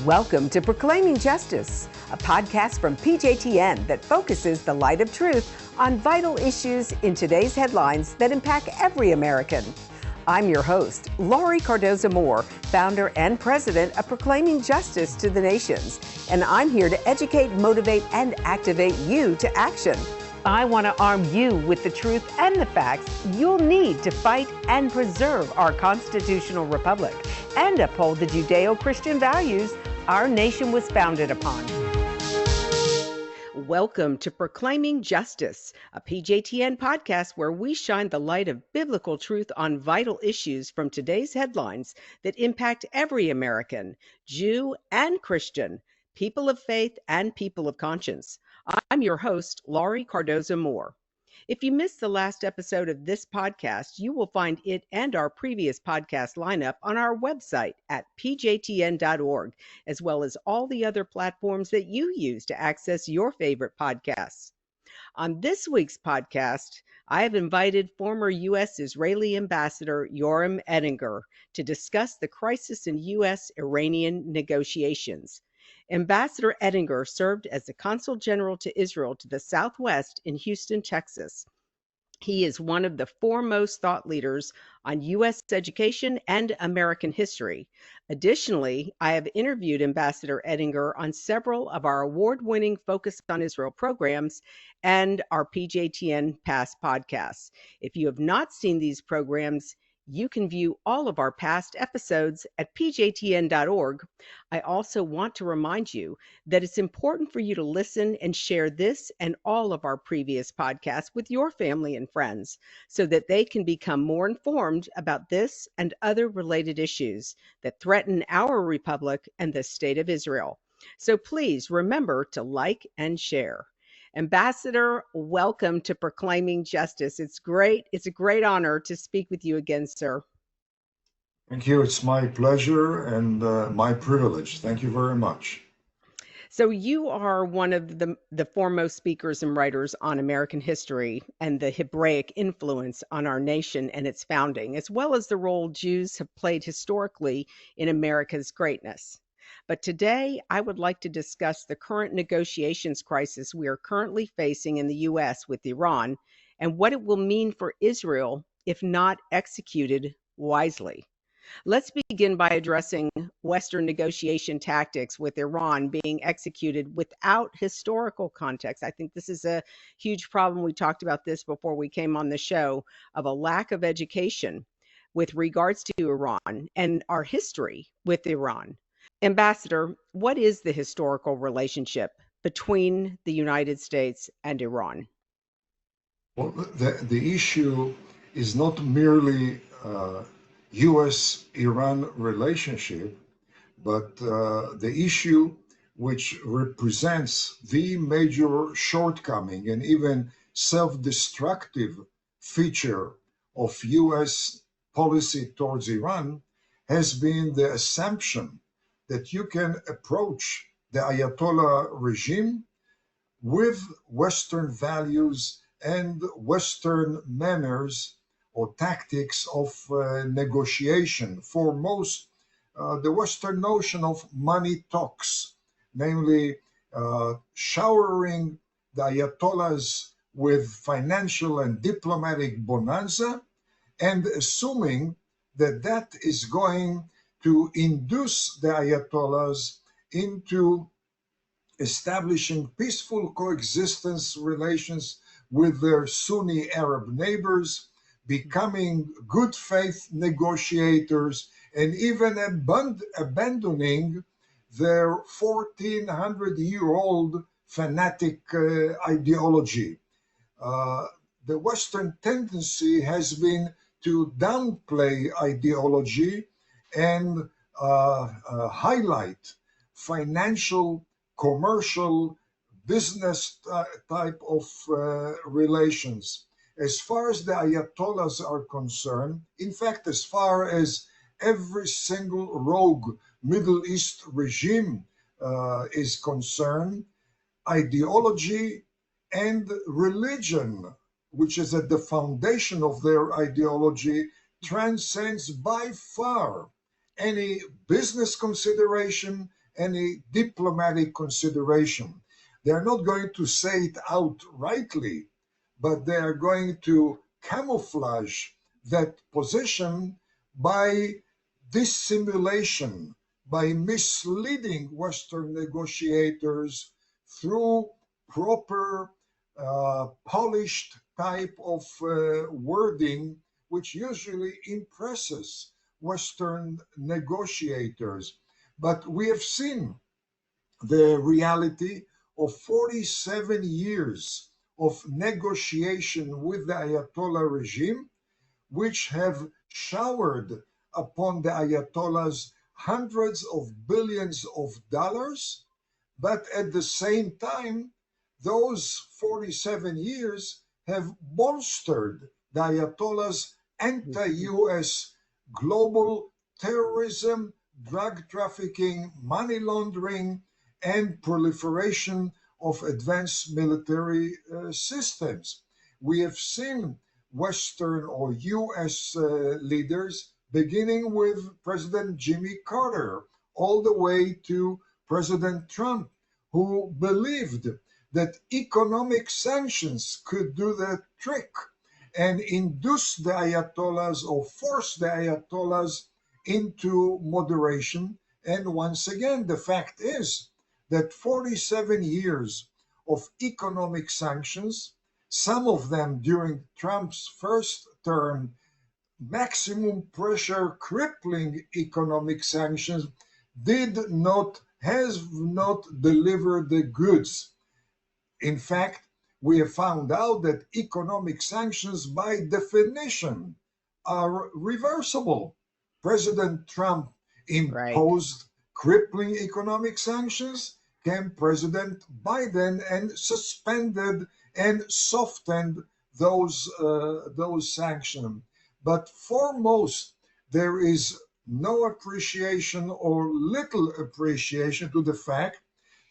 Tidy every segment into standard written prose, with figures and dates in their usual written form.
Welcome to Proclaiming Justice, a podcast from PJTN that focuses the light of truth on vital issues in today's headlines that impact every American. I'm your host, Laurie Cardoza-Moore, founder and president of Proclaiming Justice to the Nations, and I'm here to educate, motivate, and activate you to action. I want to arm you with the truth and the facts you'll need to fight and preserve our constitutional republic and uphold the Judeo-Christian values our nation was founded upon. Welcome to Proclaiming Justice, a PJTN podcast where we shine the light of biblical truth on vital issues from today's headlines that impact every American, Jew and Christian, people of faith and people of conscience. I'm your host, Laurie Cardoza-Moore. If you missed the last episode of this podcast, you will find it and our previous podcast lineup on our website at pjtn.org, as well as all the other platforms that you use to access your favorite podcasts. On this week's podcast, I have invited former U.S.-Israeli Ambassador Yoram Ettinger to discuss the crisis in U.S.-Iranian negotiations. Ambassador Ettinger served as the Consul General to Israel to the Southwest in Houston, Texas. He is one of the foremost thought leaders on U.S. education and American history. Additionally, I have interviewed Ambassador Ettinger on several of our award-winning Focus on Israel programs and our PJTN Past podcasts. If you have not seen these programs, you can view all of our past episodes at pjtn.org. I also want to remind you that it's important for you to listen and share this and all of our previous podcasts with your family and friends so that they can become more informed about this and other related issues that threaten our republic and the state of Israel. So please remember to like and share. Ambassador, welcome to Proclaiming Justice. It's a great honor to speak with you again, sir. Thank you. It's my pleasure and my privilege. Thank you very much. So you are one of the foremost speakers and writers on American history and the Hebraic influence on our nation and its founding, as well as the role Jews have played historically in America's greatness. But today, I would like to discuss the current negotiations crisis we are currently facing in the U.S. with Iran and what it will mean for Israel if not executed wisely. Let's begin by addressing Western negotiation tactics with Iran being executed without historical context. I think this is a huge problem. We talked about this before we came on the show, of a lack of education with regards to Iran and our history with Iran. Ambassador, what is the historical relationship between the United States and Iran? Well, the issue is not merely U.S.-Iran relationship, but the issue which represents the major shortcoming and even self-destructive feature of U.S. policy towards Iran has been the assumption that you can approach the Ayatollah regime with Western values and Western manners or tactics of negotiation. Foremost, the Western notion of money talks, namely showering the Ayatollahs with financial and diplomatic bonanza and assuming that that is going to induce the Ayatollahs into establishing peaceful coexistence relations with their Sunni Arab neighbors, becoming good faith negotiators, and even abandoning their 1,400-year-old fanatic ideology. The Western tendency has been to downplay ideology and highlight financial, commercial, business type of relations. As far as the Ayatollahs are concerned, in fact, as far as every single rogue Middle East regime is concerned, ideology and religion, which is at the foundation of their ideology, transcends by far any business consideration any diplomatic consideration. They're not going to say it outrightly, but they are going to camouflage that position by dissimulation, by misleading Western negotiators through proper, polished type of wording, which usually impresses Western negotiators. But we have seen the reality of 47 years of negotiation with the Ayatollah regime, which have showered upon the Ayatollahs hundreds of billions of dollars. But at the same time, those 47 years have bolstered the Ayatollah's anti-US global terrorism, drug trafficking, money laundering, and proliferation of advanced military systems. We have seen Western or US leaders, beginning with President Jimmy Carter, all the way to President Trump, who believed that economic sanctions could do the trick and induce the Ayatollahs or force the Ayatollahs into moderation. And once again, the fact is that 47 years of economic sanctions, some of them during Trump's first term, maximum pressure, crippling economic sanctions, has not delivered the goods. In fact, we have found out that economic sanctions, by definition, are reversible. President Trump Right. imposed crippling economic sanctions, came President Biden and suspended and softened those sanctions. But foremost, there is no appreciation or little appreciation to the fact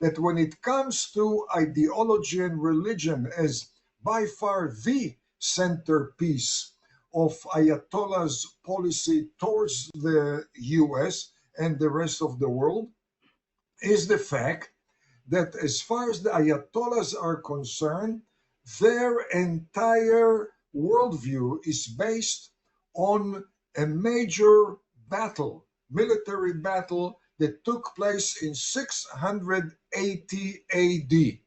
that when it comes to ideology and religion as by far the centerpiece of Ayatollah's policy towards the US and the rest of the world, is the fact that as far as the Ayatollahs are concerned, their entire worldview is based on a major battle, military battle that took place in 680 AD.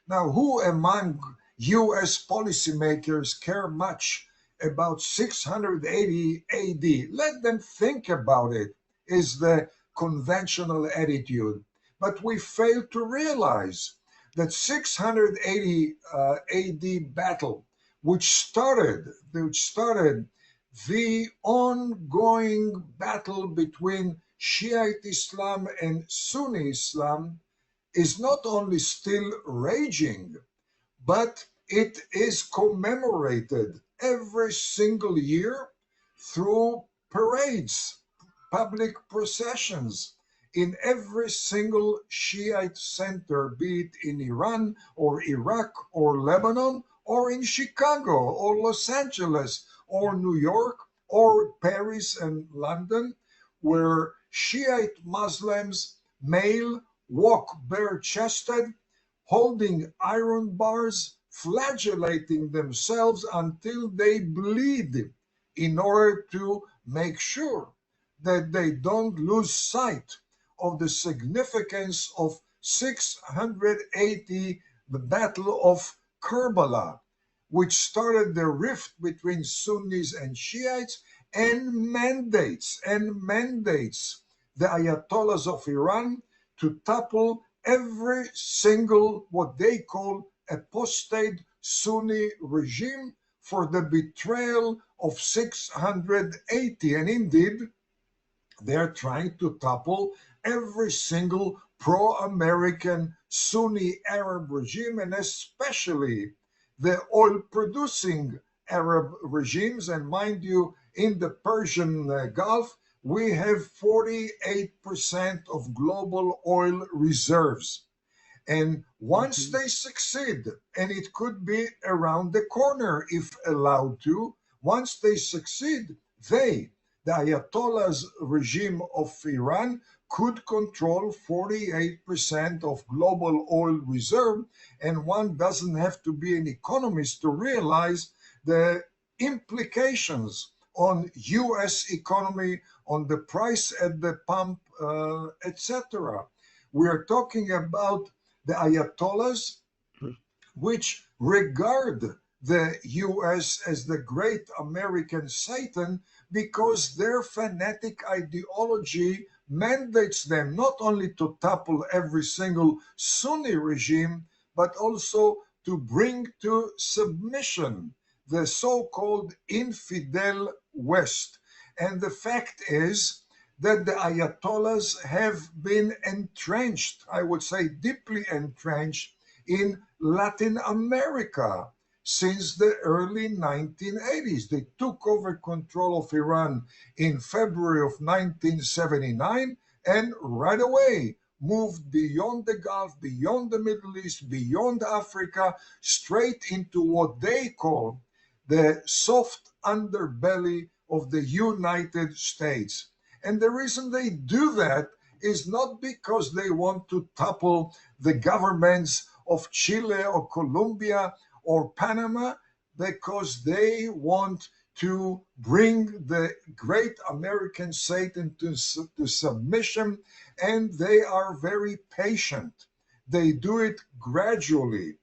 Now, who among US policymakers care much about 680 AD? Let them think about it, is the conventional attitude. But we fail to realize that 680 AD battle, which started the ongoing battle between Shiite Islam and Sunni Islam, is not only still raging, but it is commemorated every single year through parades, public processions in every single Shiite center, be it in Iran or Iraq or Lebanon or in Chicago or Los Angeles or New York or Paris and London, where Shiite Muslims, male, walk bare-chested, holding iron bars, flagellating themselves until they bleed in order to make sure that they don't lose sight of the significance of 680, the Battle of Karbala, which started the rift between Sunnis and Shiites and mandates the Ayatollahs of Iran to topple every single what they call apostate Sunni regime for the betrayal of 680. And indeed, they're trying to topple every single pro-American Sunni Arab regime, and especially the oil-producing Arab regimes. And mind you, in the Persian Gulf, we have 48% of global oil reserves. And once Mhm. they succeed, and it could be around the corner if allowed to, once they succeed, the Ayatollah's regime of Iran could control 48% of global oil reserve, and one doesn't have to be an economist to realize the implications on U.S. economy, on the price at the pump, etc. We are talking about the Ayatollahs, which regard the US as the great American Satan because their fanatic ideology mandates them not only to topple every single Sunni regime, but also to bring to submission the so-called infidel West. And the fact is that the Ayatollahs have been entrenched, I would say deeply entrenched, in Latin America since the early 1980s. They took over control of Iran in February of 1979 and right away moved beyond the Gulf, beyond the Middle East, beyond Africa, straight into what they call the soft underbelly of the United States. And the reason they do that is not because they want to topple the governments of Chile or Colombia or Panama, because they want to bring the great American Satan to submission, and they are very patient. They do it gradually.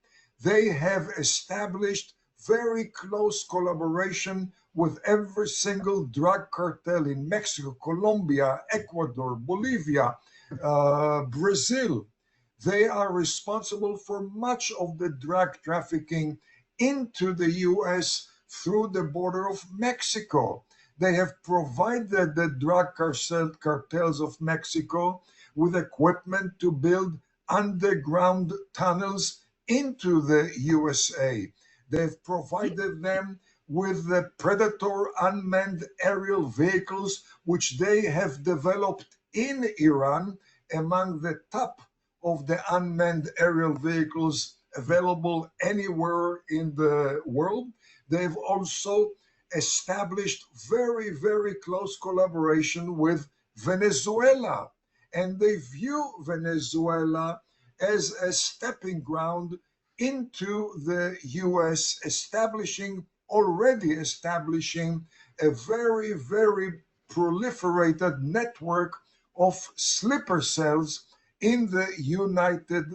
They have established very close collaboration with every single drug cartel in Mexico, Colombia, Ecuador, Bolivia, Brazil. They are responsible for much of the drug trafficking into the US through the border of Mexico. They have provided the drug cartels of Mexico with equipment to build underground tunnels into the USA. They've provided them with the Predator unmanned aerial vehicles, which they have developed in Iran, among the top of the unmanned aerial vehicles available anywhere in the world. They've also established very, very close collaboration with Venezuela, and they view Venezuela as a stepping ground into the US, already establishing a very, very proliferated network of sleeper cells in the United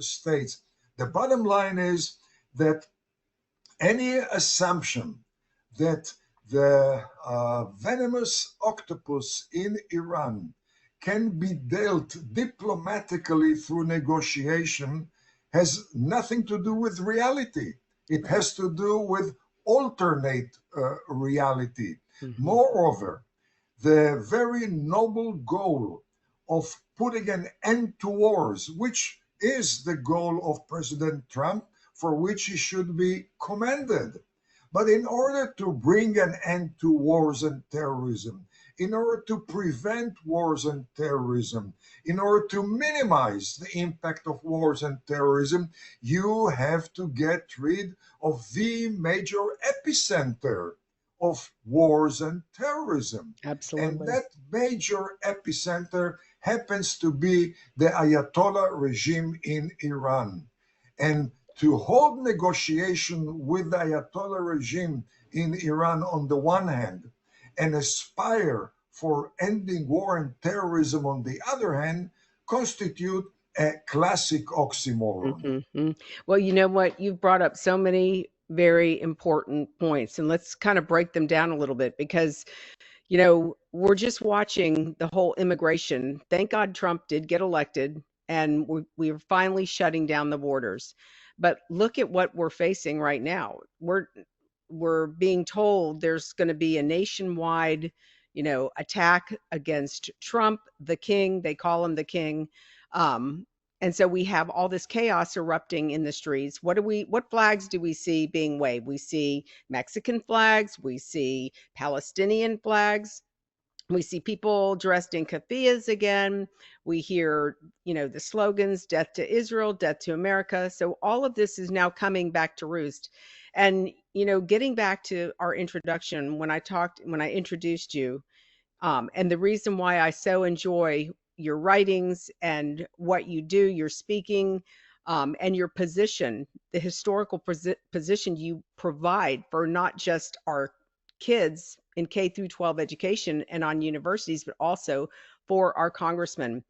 States. The bottom line is that any assumption that the venomous octopus in Iran can be dealt diplomatically through negotiation has nothing to do with reality. It has to do with alternate reality. Mm-hmm. Moreover, the very noble goal of putting an end to wars, which is the goal of President Trump, for which he should be commended. But in order to bring an end to wars and terrorism, in order to prevent wars and terrorism, in order to minimize the impact of wars and terrorism, you have to get rid of the major epicenter of wars and terrorism. Absolutely. And that major epicenter happens to be the Ayatollah regime in Iran. And to hold negotiation with the Ayatollah regime in Iran on the one hand, and aspire for ending war and terrorism on the other hand, constitute a classic oxymoron. Mm-hmm. Well, you know what? You've brought up so many very important points, and let's kind of break them down a little bit because, we're just watching the whole immigration. Thank God Trump did get elected, and we're finally shutting down the borders. But look at what we're facing right now. We're being told there's going to be a nationwide, attack against Trump, the king. They call him the king. And so we have all this chaos erupting in the streets. What flags do we see being waved? We see Mexican flags, we see Palestinian flags, we see people dressed in keffiyehs again. We hear, the slogans, death to Israel, death to America. So all of this is now coming back to roost. And, getting back to our introduction, when I introduced you, and the reason why I so enjoy, your writings and what you do, your speaking, and your position, the historical position you provide for not just our kids in K through 12 education and on universities, but also for our congressmen.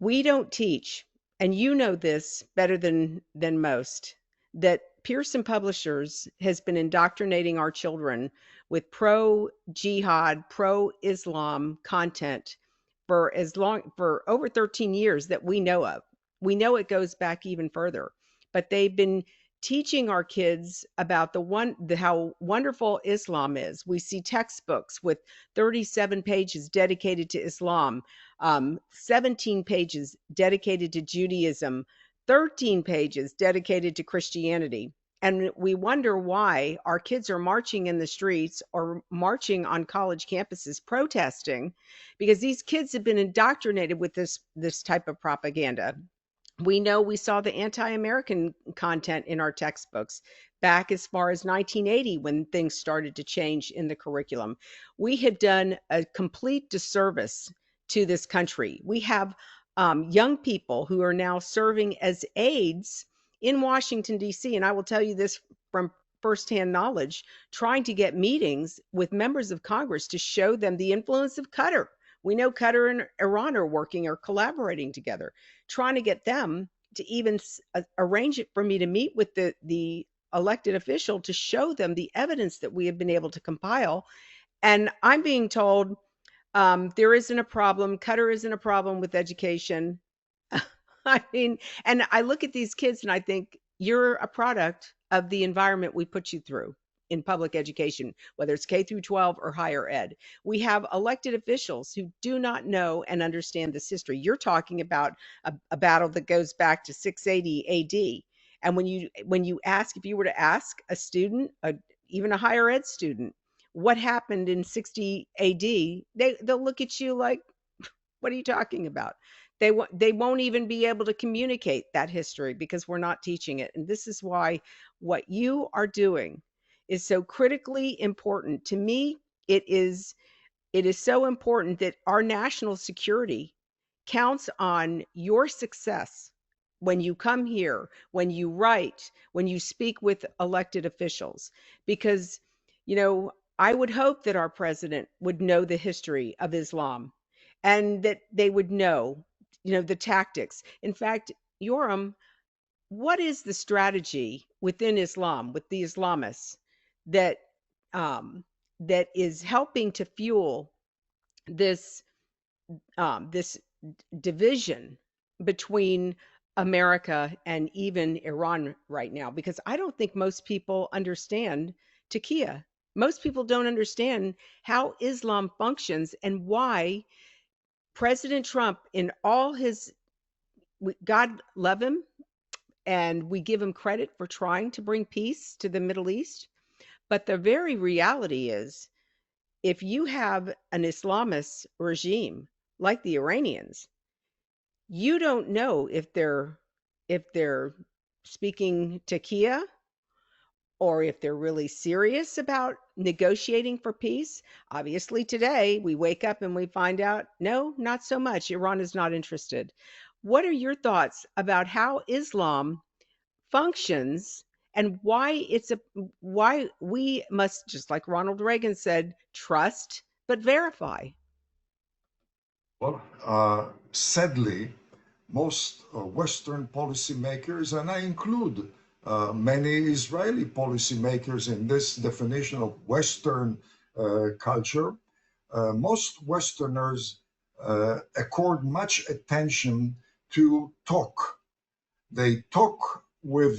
We don't teach, and you know this better than most, that Pearson Publishers has been indoctrinating our children with pro jihad, pro Islam content for over 13 years that we know of. We know it goes back even further, but they've been teaching our kids about how wonderful Islam is. We see textbooks with 37 pages dedicated to Islam, 17 pages dedicated to Judaism, 13 pages dedicated to Christianity. And we wonder why our kids are marching in the streets or marching on college campuses protesting, because these kids have been indoctrinated with this type of propaganda. We know we saw the anti-American content in our textbooks back as far as 1980 when things started to change in the curriculum. We have done a complete disservice to this country. We have young people who are now serving as aides in Washington, D.C. And I will tell you this from firsthand knowledge, trying to get meetings with members of Congress to show them the influence of Qatar. We know Qatar and Iran are working or collaborating together, trying to get them to even arrange it for me to meet with the elected official to show them the evidence that we have been able to compile. And I'm being told there isn't a problem. Qatar isn't a problem with education. I mean, and I look at these kids and I think you're a product of the environment we put you through in public education, whether it's K through 12 or higher ed. We have elected officials who do not know and understand this history. You're talking about a battle that goes back to 680 AD. And when you ask, if you were to ask a student, even a higher ed student, what happened in 60 AD, they'll look at you like, what are you talking about? They won't even be able to communicate that history because we're not teaching it. And this is why what you are doing is so critically important. To me, it is so important that our national security counts on your success when you come here, when you write, when you speak with elected officials. Because, I would hope that our president would know the history of Islam and that they would know, the tactics. In fact, Yoram, what is the strategy within Islam, with the Islamists, that that is helping to fuel this this division between America and even Iran right now? Because I don't think most people understand taqiyya. Most people don't understand how Islam functions and why President Trump, in all his, God love him, and we give him credit for trying to bring peace to the Middle East. But the very reality is, if you have an Islamist regime like the Iranians, you don't know if they're speaking taqiyya or if they're really serious about negotiating for peace. Obviously, today we wake up and we find out, no, not so much. Iran is not interested. What are your thoughts about how Islam functions and why we must, just like Ronald Reagan said, trust but verify? Well, sadly, most Western policymakers, and I include many Israeli policymakers in this definition of Western culture, most Westerners accord much attention to talk. They talk with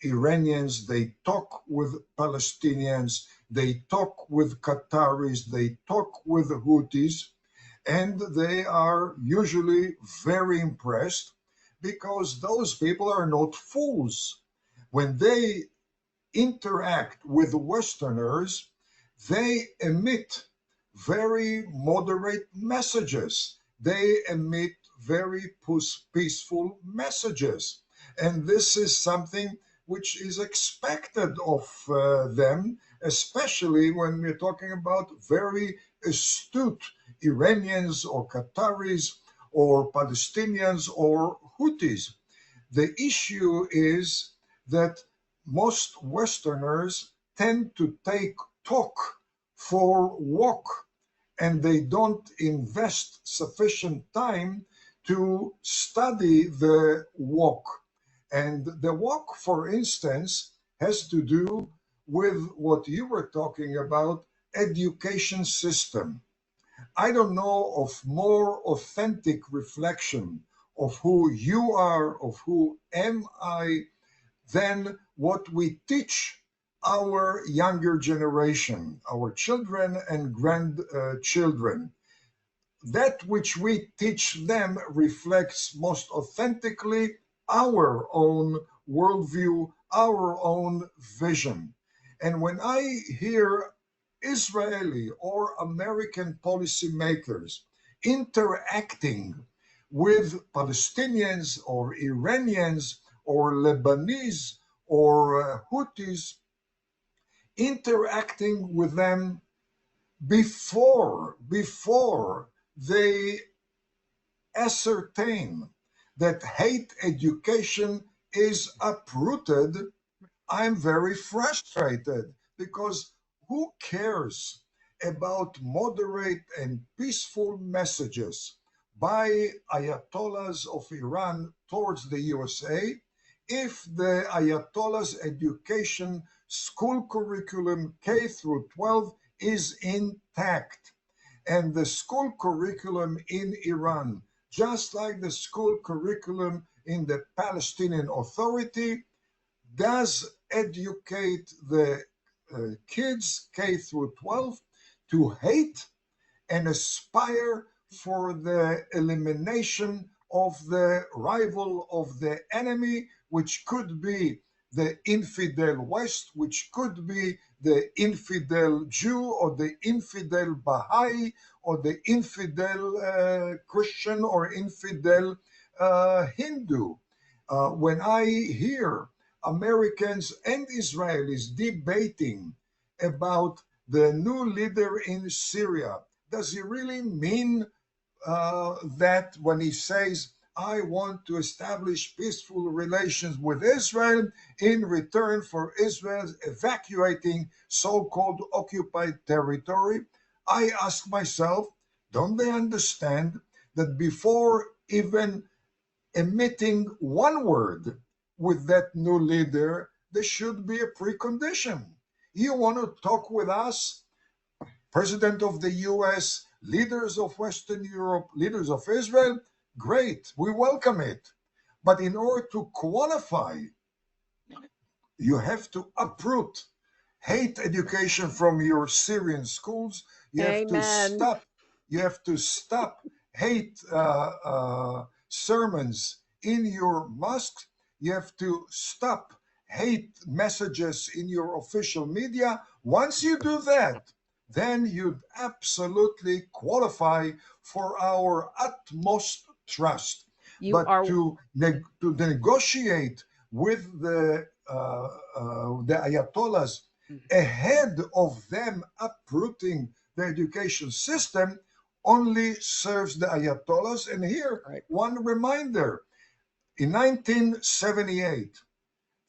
Iranians, they talk with Palestinians, they talk with Qataris, they talk with the Houthis, and they are usually very impressed because those people are not fools. When they interact with Westerners, they emit very moderate messages. They emit very peaceful messages. And this is something which is expected of them, especially when we're talking about very astute Iranians or Qataris or Palestinians or Houthis. The issue is that most Westerners tend to take talk for walk, and they don't invest sufficient time to study the walk. And the walk, for instance, has to do with what you were talking about, education system. I don't know of more authentic reflection of who you are, of who am I, than what we teach our younger generation, our children and grandchildren. That which we teach them reflects most authentically our own worldview, our own vision. And when I hear Israeli or American policymakers interacting with Palestinians or Iranians or Lebanese or Houthis, interacting with them before they ascertain that hate education is uprooted, I'm very frustrated, because who cares about moderate and peaceful messages by Ayatollahs of Iran towards the USA if the Ayatollahs' education school curriculum K through 12 is intact? And the school curriculum in Iran, just like the school curriculum in the Palestinian Authority, does educate the kids K through 12 to hate and aspire for the elimination of the rival of the enemy, which could be the infidel West, which could be the infidel Jew or the infidel Baha'i or the infidel Christian or infidel Hindu. When I hear Americans and Israelis debating about the new leader in Syria, does he really mean that when he says, I want to establish peaceful relations with Israel in return for Israel's evacuating so-called occupied territory? I ask myself, don't they understand that before even emitting one word with that new leader, there should be a precondition? You want to talk with us, President of the US, leaders of Western Europe, leaders of Israel? Great, we welcome it. But in order to qualify, you have to uproot hate education from your Syrian schools. You have to Amen. stop. You have to stop hate sermons in your mosques. You have to stop hate messages in your official media. Once you do that, then you'd absolutely qualify for our utmost trust. You But are to negotiate with the Ayatollahs ahead of them uprooting the education system only serves the Ayatollahs. And here, right. one reminder: in 1978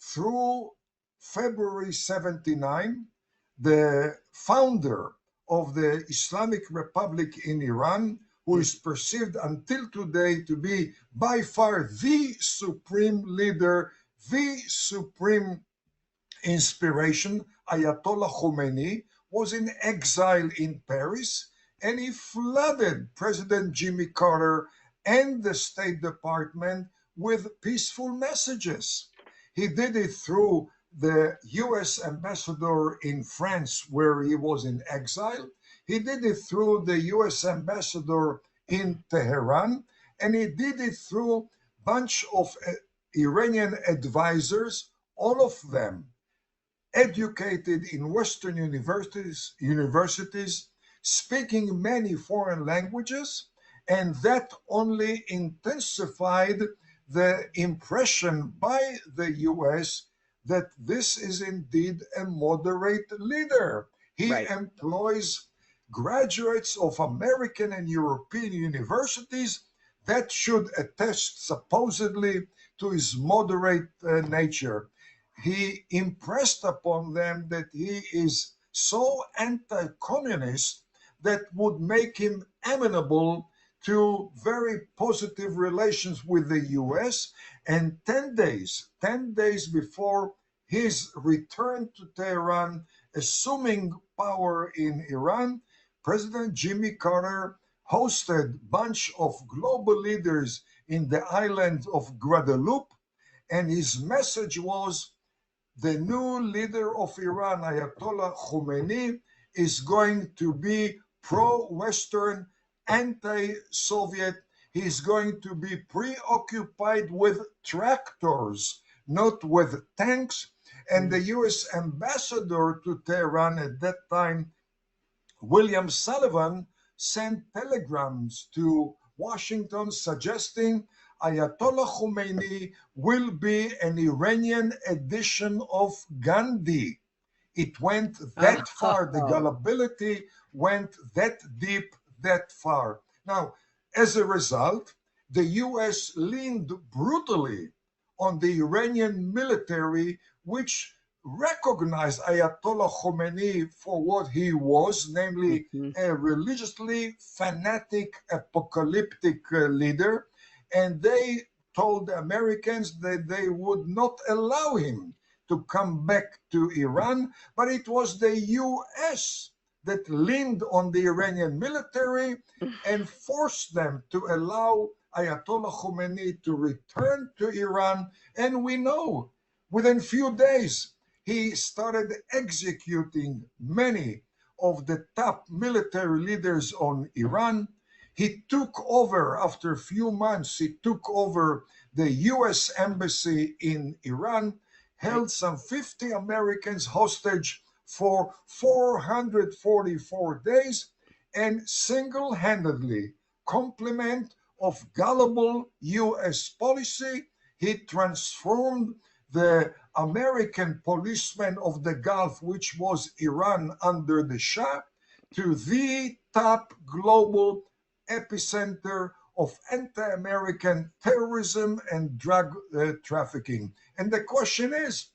through February 79, the founder of the Islamic Republic in Iran, who is perceived until today to be by far the supreme leader, the supreme inspiration, Ayatollah Khomeini, was in exile in Paris, and he flooded President Jimmy Carter and the State Department with peaceful messages. He did it through the US ambassador in France, where he was in exile. He did it through the US ambassador in Tehran, and he did it through a bunch of Iranian advisors, all of them educated in Western universities, speaking many foreign languages, and that only intensified the impression by the US that this is indeed a moderate leader. He Right. employs graduates of American and European universities That should attest supposedly to his moderate nature. He impressed upon them that he is so anti-communist that would make him amenable to very positive relations with the US. And 10 days before his return to Tehran, assuming power in Iran, President Jimmy Carter hosted bunch of global leaders in the island of Guadeloupe, and his message was the new leader of Iran, Ayatollah Khomeini, is going to be pro-Western, anti-Soviet. He's going to be preoccupied with tractors, not with tanks. And the US ambassador to Tehran at that time, William Sullivan, sent telegrams to Washington suggesting Ayatollah Khomeini will be an Iranian edition of Gandhi. It went that far. The gullibility went that deep, that far. Now, as a result, the US leaned brutally on the Iranian military, which recognized Ayatollah Khomeini for what he was, namely a religiously fanatic, apocalyptic leader. And they told the Americans that they would not allow him to come back to Iran, but it was the US that leaned on the Iranian military and forced them to allow Ayatollah Khomeini to return to Iran. And we know within few days, he started executing many of the top military leaders on Iran. He took over, after a few months, he took over the US embassy in Iran, held some 50 Americans hostage for 444 days, and single-handedly, complement of gullible US policy, he transformed the American policeman of the Gulf, which was Iran under the Shah, to the top global epicenter of anti-American terrorism and drug trafficking. And the question is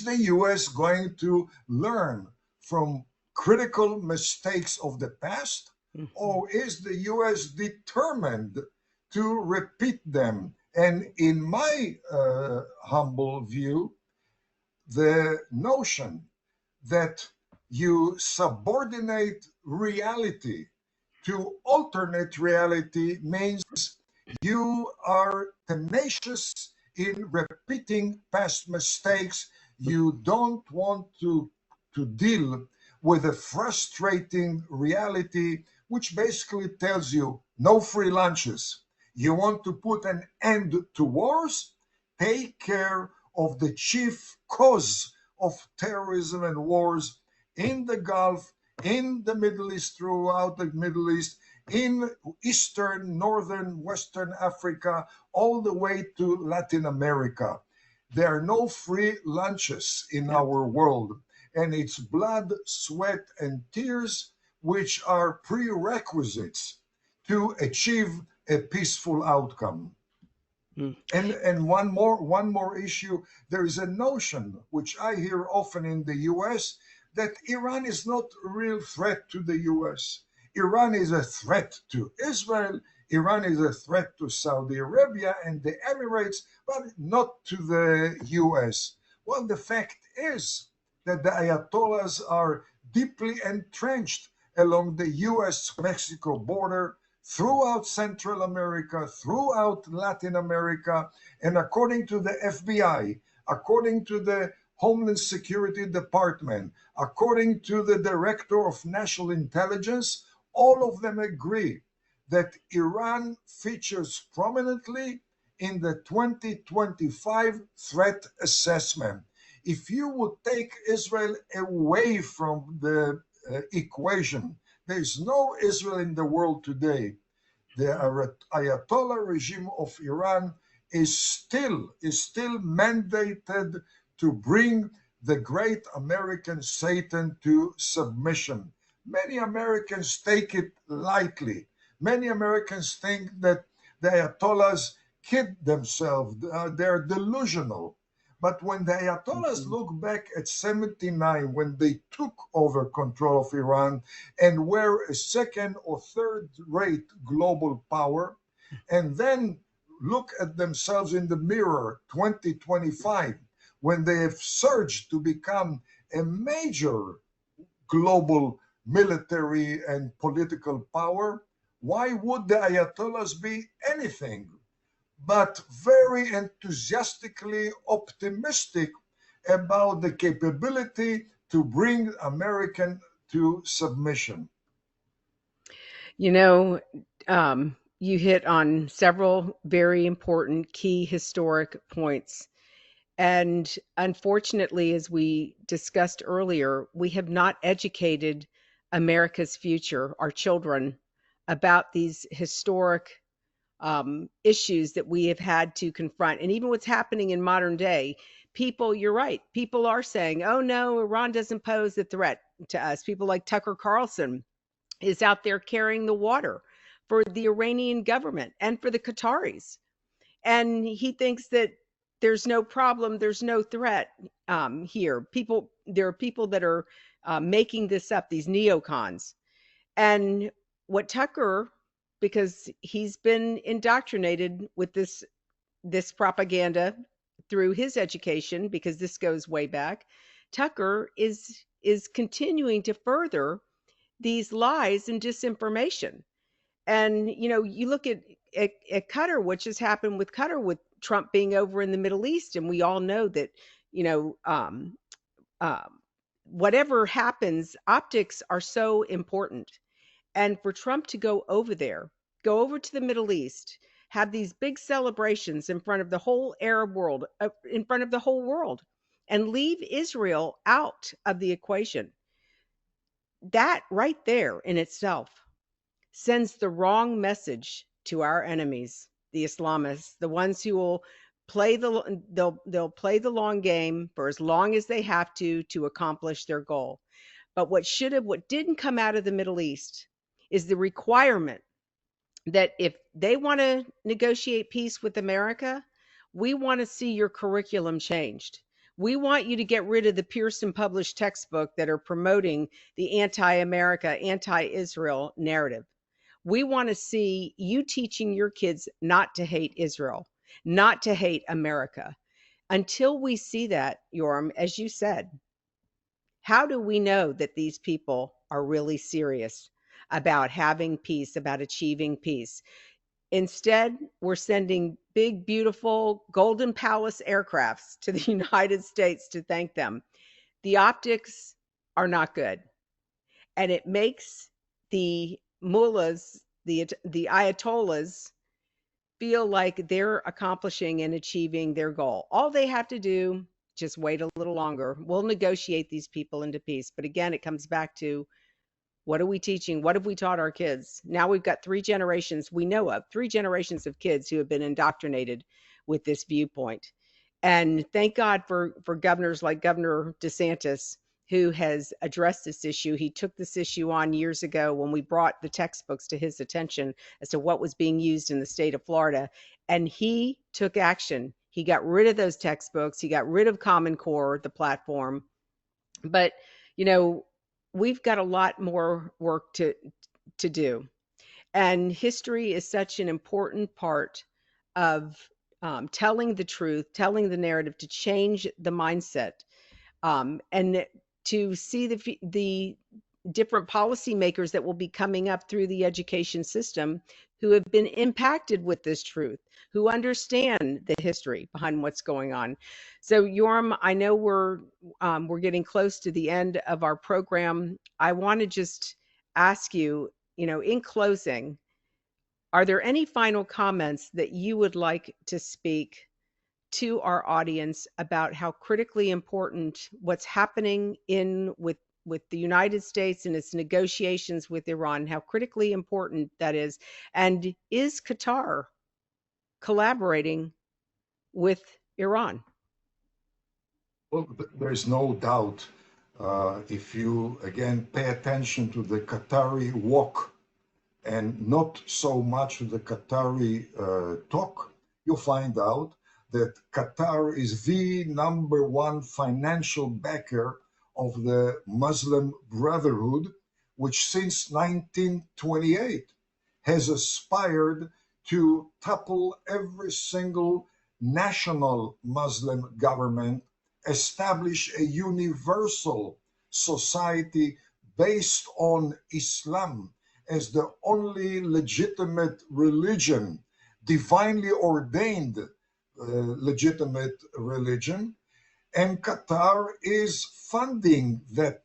the US going to learn from critical mistakes of the past, or is the US determined to repeat them? And in my humble view, the notion that you subordinate reality to alternate reality means you are tenacious in repeating past mistakes. You don't want to deal with a frustrating reality, which basically tells you no free lunches. You want to put an end to wars? Take care of the chief cause of terrorism and wars in the Gulf, in the Middle East, throughout the Middle East, in Eastern, Northern, Western Africa, all the way to Latin America. There are no free lunches in our world, and it's blood, sweat, and tears which are prerequisites to achieve a peaceful outcome. And one more issue. There is a notion which I hear often in the US that Iran is not a real threat to the US. Iran is a threat to Israel. Iran is a threat to Saudi Arabia and the Emirates, but not to the US. Well, the fact is that the Ayatollahs are deeply entrenched along the US-Mexico border, throughout Central America, throughout Latin America, and according to the FBI, according to the Homeland Security Department, according to the Director of National Intelligence, all of them agree that Iran features prominently in the 2025 threat assessment. If you would take Israel away from the equation, there is no Israel in the world today. The Ayatollah regime of Iran is still mandated to bring the great American Satan to submission. Many Americans take it lightly. Many Americans think that the Ayatollahs kid themselves, they're delusional. But when the Ayatollahs Mhm. look back at 79, when they took over control of Iran and were a second or third rate global power, and then look at themselves in the mirror 2025, when they have surged to become a major global military and political power, why would the Ayatollahs be anything but very enthusiastically optimistic about the capability to bring American to submission? You know, you hit on several very important key historic points. And unfortunately, as we discussed earlier, we have not educated America's future, our children, about these historic issues that we have had to confront. And even what's happening in modern day, people, you're right, people are saying, oh no, Iran doesn't pose a threat to us. People like Tucker Carlson is out there carrying the water for the Iranian government and for the Qataris. And he thinks that there's no problem, there's no threat here. There are people that are making this up, these neocons. And what Tucker, because he's been indoctrinated with this propaganda through his education, because this goes way back, Tucker is continuing to further these lies and disinformation. And you look at Qatar, which has happened with Qatar, with Trump being over in the Middle East, and we all know that you know whatever happens, optics are so important. And for Trump to go over there, go over to the Middle East, have these big celebrations in front of the whole Arab world, in front of the whole world, and leave Israel out of the equation, that right there in itself sends the wrong message to our enemies, the Islamists, the ones who will they'll play the long game for as long as they have to accomplish their goal. But what didn't come out of the Middle East is the requirement that if they want to negotiate peace with America, we want to see your curriculum changed. We want you to get rid of the Pearson published textbook that are promoting the anti-America, anti-Israel narrative. We want to see you teaching your kids not to hate Israel, not to hate America. Until we see that, Yoram, as you said, how do we know that these people are really serious about having peace, about achieving peace? Instead, we're sending big, beautiful Golden Palace aircrafts to the United States to thank them. The optics are not good. And it makes the mullahs, the ayatollahs, feel like they're accomplishing and achieving their goal. All they have to do, just wait a little longer. We'll negotiate these people into peace. But again, it comes back to, what are we teaching? What have we taught our kids? Now we've got three generations we know of, three generations of kids who have been indoctrinated with this viewpoint. And thank God for governors like Governor DeSantis, who has addressed this issue. He took this issue on years ago when we brought the textbooks to his attention as to what was being used in the state of Florida. And he took action. He got rid of those textbooks. He got rid of Common Core, the platform. But, you know, we've got a lot more work to do. And history is such an important part of telling the truth, telling the narrative, to change the mindset, and to see the different policymakers that will be coming up through the education system who have been impacted with this truth, who understand the history behind what's going on. So, Yoram, I know we're getting close to the end of our program. I want to just ask you, in closing, are there any final comments that you would like to speak to our audience about how critically important what's happening in with the United States and its negotiations with Iran, how critically important that is? And is Qatar collaborating with Iran? Well, there's no doubt. If you again pay attention to the Qatari walk and not so much the Qatari talk, you find out that Qatar is the number one financial backer of the Muslim Brotherhood, which since 1928 has aspired to topple every single national Muslim government, establish a universal society based on Islam as the only legitimate religion, divinely ordained legitimate religion. And Qatar is funding that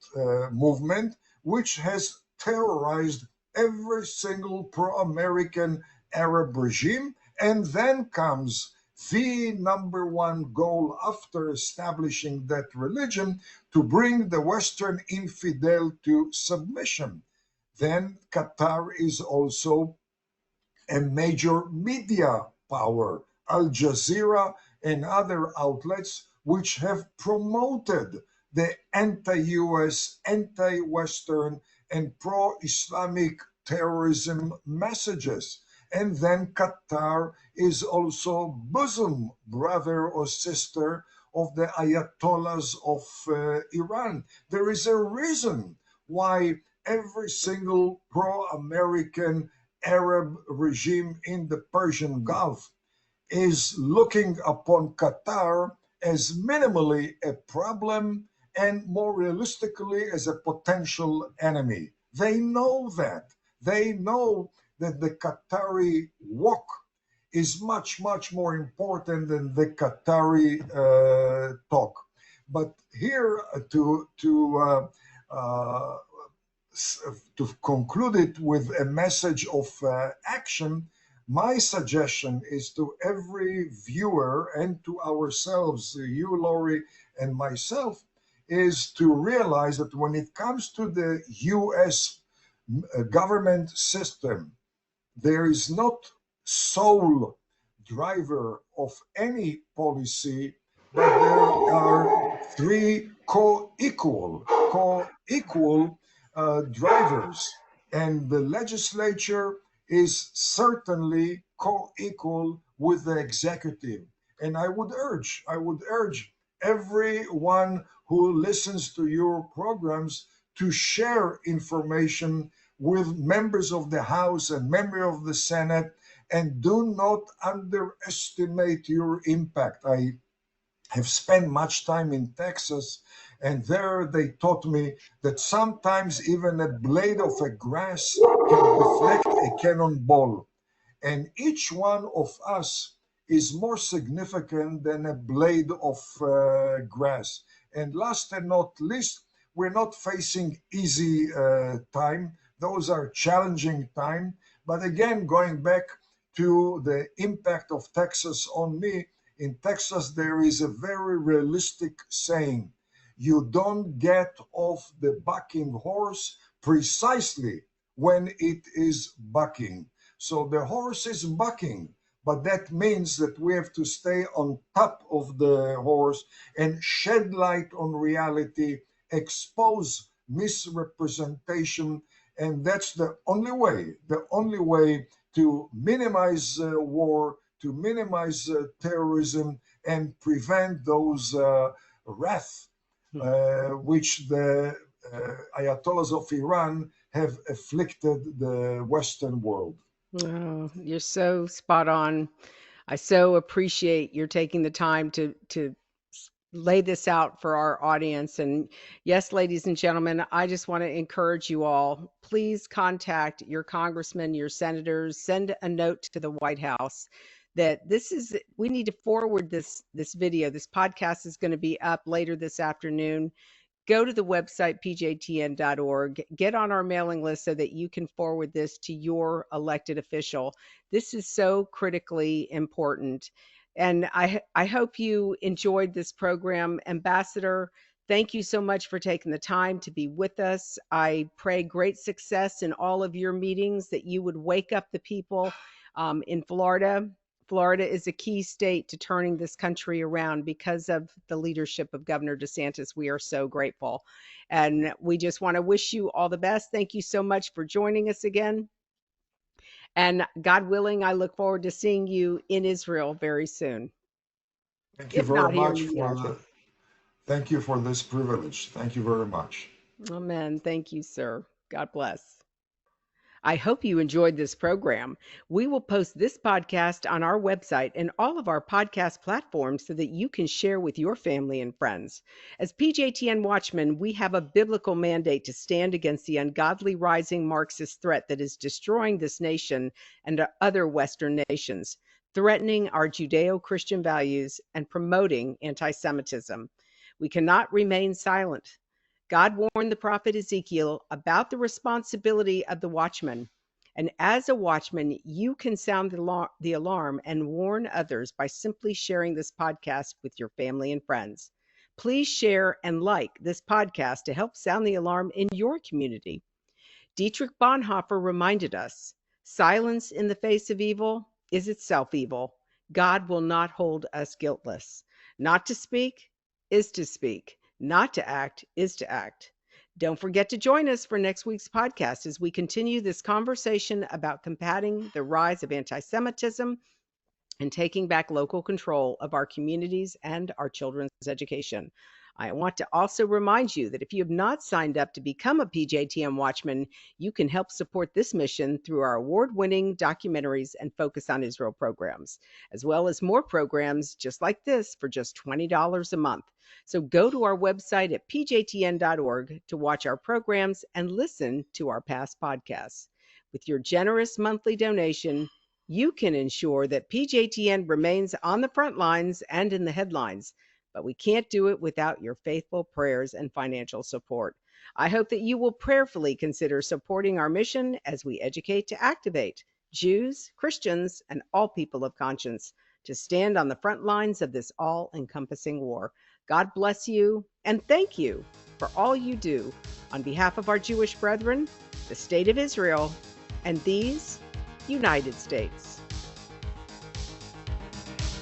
movement, which has terrorized every single pro American Arab regime. And then comes the number one goal after establishing that religion, to bring the Western infidel to submission. Then Qatar is also a major media power. Al Jazeera and other outlets which have promoted the anti-US, anti-Western, and pro-Islamic terrorism messages. And then Qatar is also bosom brother or sister of the Ayatollahs of Iran. There is a reason why every single pro-American Arab regime in the Persian Gulf is looking upon Qatar as minimally a problem and more realistically as a potential enemy. They know that. They know that the Qatari wok is much, much more important than the Qatari talk. But here uh, to conclude it with a message of action, my suggestion is to every viewer and to ourselves, you, Laurie, and myself, is to realize that when it comes to the US government system, there is not sole driver of any policy, but there are three co-equal drivers, and the legislature is certainly co-equal with the executive. And I would urge everyone who listens to your programs to share information with members of the House and members of the Senate, and do not underestimate your impact. I have spent much time in Texas, and there they taught me that sometimes even a blade of a grass can deflect a cannonball. And each one of us is more significant than a blade of grass. And last and not least, we're not facing easy time. Those are challenging time. But again, going back to the impact of Texas on me, in Texas, there is a very realistic saying: you don't get off the bucking horse precisely when it is bucking. So the horse is bucking, but that means that we have to stay on top of the horse and shed light on reality, expose misrepresentation, and that's the only way to minimize war, to minimize terrorism, and prevent those wrath which the Ayatollahs of Iran have afflicted the Western world. Oh, you're so spot on. I so appreciate your taking the time to lay this out for our audience. And yes, ladies and gentlemen, I just want to encourage you all. Please contact your congressmen, your senators, send a note to the White House that we need to forward this video. This podcast is going to be up later this afternoon. Go to the website pjtn.org, get on our mailing list so that you can forward this to your elected official. This is so critically important. And I hope you enjoyed this program. Ambassador, thank you so much for taking the time to be with us. I pray great success in all of your meetings, that you would wake up the people in Florida. Florida is a key state to turning this country around because of the leadership of Governor DeSantis. We are so grateful. And we just want to wish you all the best. Thank you so much for joining us again. And God willing, I look forward to seeing you in Israel very soon, Thank you if very not here in much the for United the States. thank you for this privilege. Thank you very much. Amen. Thank you, sir. God bless. I hope you enjoyed this program. We will post this podcast on our website and all of our podcast platforms so that you can share with your family and friends. As PJTN Watchmen, we have a biblical mandate to stand against the ungodly rising Marxist threat that is destroying this nation and other Western nations, threatening our Judeo Christian values and promoting anti Semitism. We cannot remain silent. God warned the prophet Ezekiel about the responsibility of the watchman. And as a watchman, you can sound the alarm and warn others by simply sharing this podcast with your family and friends. Please share and like this podcast to help sound the alarm in your community. Dietrich Bonhoeffer reminded us, silence in the face of evil is itself evil. God will not hold us guiltless. Not to speak is to speak. Not to act is to act. Don't forget to join us for next week's podcast as we continue this conversation about combating the rise of anti-Semitism and taking back local control of our communities and our children's education. I want to also remind you that if you have not signed up to become a PJTN Watchman, you can help support this mission through our award-winning documentaries and Focus on Israel programs, as well as more programs just like this for just $20 a month. So go to our website at pjtn.org to watch our programs and listen to our past podcasts. With your generous monthly donation, you can ensure that PJTN remains on the front lines and in the headlines, but we can't do it without your faithful prayers and financial support. I hope that you will prayerfully consider supporting our mission as we educate to activate Jews, Christians, and all people of conscience to stand on the front lines of this all-encompassing war. God bless you, and thank you for all you do on behalf of our Jewish brethren, the State of Israel, and these United States.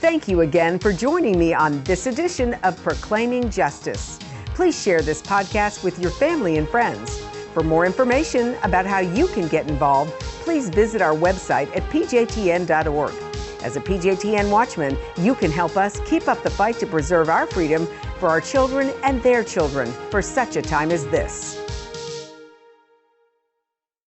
Thank you again for joining me on this edition of Proclaiming Justice. Please share this podcast with your family and friends. For more information about how you can get involved, please visit our website at pjtn.org. As a PJTN Watchman, you can help us keep up the fight to preserve our freedom for our children and their children for such a time as this.